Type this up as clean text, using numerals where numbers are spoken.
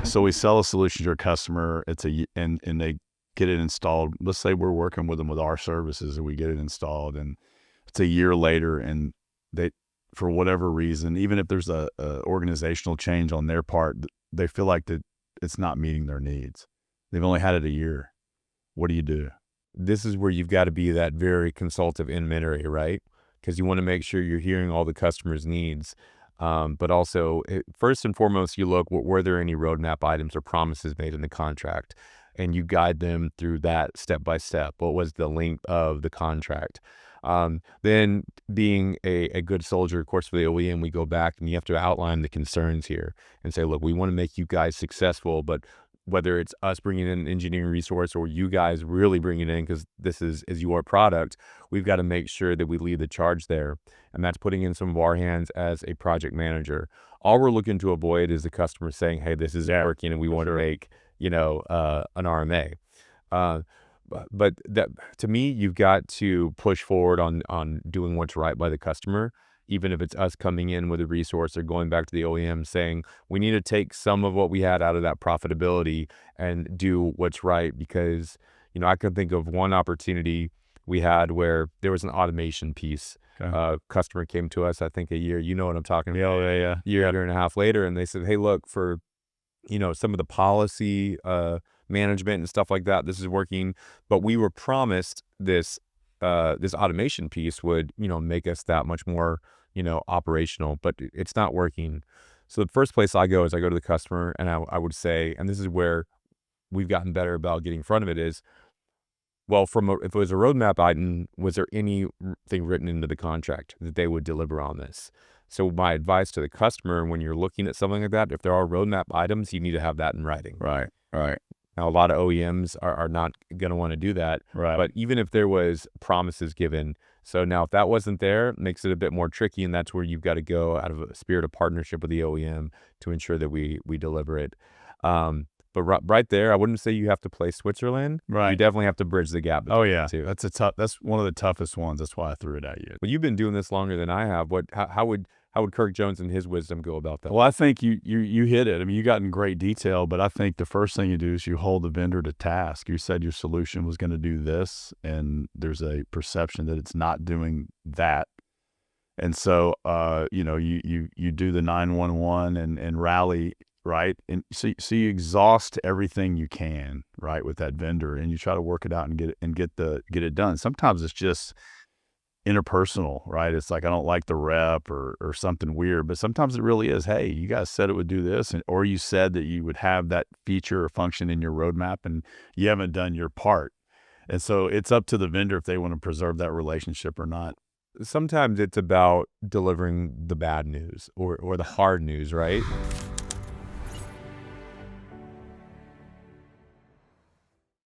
So we sell a solution to a customer. And they get it installed. Let's say we're working with them with our services and we get it installed, and it's a year later, and they, for whatever reason, even if there's a organizational change on their part, they feel like that it's not meeting their needs. They've only had it a year. What do you do? This is where you've got to be that very consultative inventory, right? Because you want to make sure you're hearing all the customer's needs. But also, first and foremost, you look, were there any roadmap items or promises made in the contract? And you guide them through that step by step. What was the length of the contract? Then being a good soldier, of course, for the OEM, we go back and you have to outline the concerns here and say, look, we want to make you guys successful, but whether it's us bringing in an engineering resource or you guys really bringing it in because this is your product, we've got to make sure that we lead the charge there. And that's putting in some of our hands as a project manager. All we're looking to avoid is the customer saying, hey, this is working and we want to make, an RMA. But that, to me, you've got to push forward on doing what's right by the customer, even if it's us coming in with a resource or going back to the OEM saying, we need to take some of what we had out of that profitability and do what's right. Because, I can think of one opportunity we had where there was an automation piece. Okay. Customer came to us, I think a year, you know what I'm talking about. Yeah. Year and a half later, and they said, hey, look, for, some of the policy, management and stuff like that, this is working, but we were promised this automation piece would make us that much more operational, but it's not working. So the first place I go is I go to the customer and I would say, and this is where we've gotten better about getting in front of it, is, well, if it was a roadmap item, was there anything written into the contract that they would deliver on this? So my advice to the customer, when you're looking at something like that, if there are roadmap items, you need to have that in writing. Right. Now, a lot of OEMs are not going to want to do that. Right. But even if there was promises given, so now if that wasn't there, it makes it a bit more tricky. And that's where you've got to go out of a spirit of partnership with the OEM to ensure that we deliver it. But right there, I wouldn't say you have to play Switzerland. Right. You definitely have to bridge the gap between the two. That's one of the toughest ones. That's why I threw it at you. But you've been doing this longer than I have. How would Kirk Jones and his wisdom go about that? Well, I think you hit it. I mean, you got in great detail, but I think the first thing you do is you hold the vendor to task. You said your solution was going to do this, and there's a perception that it's not doing that. And so, you do the 911 and rally, right? And so you exhaust everything you can, right, with that vendor, and you try to work it out and get it done. Sometimes it's just interpersonal, right? It's like, I don't like the rep or something weird, but sometimes it really is, hey, you guys said it would do this, or you said that you would have that feature or function in your roadmap and you haven't done your part. And so it's up to the vendor if they want to preserve that relationship or not. Sometimes it's about delivering the bad news or the hard news, right?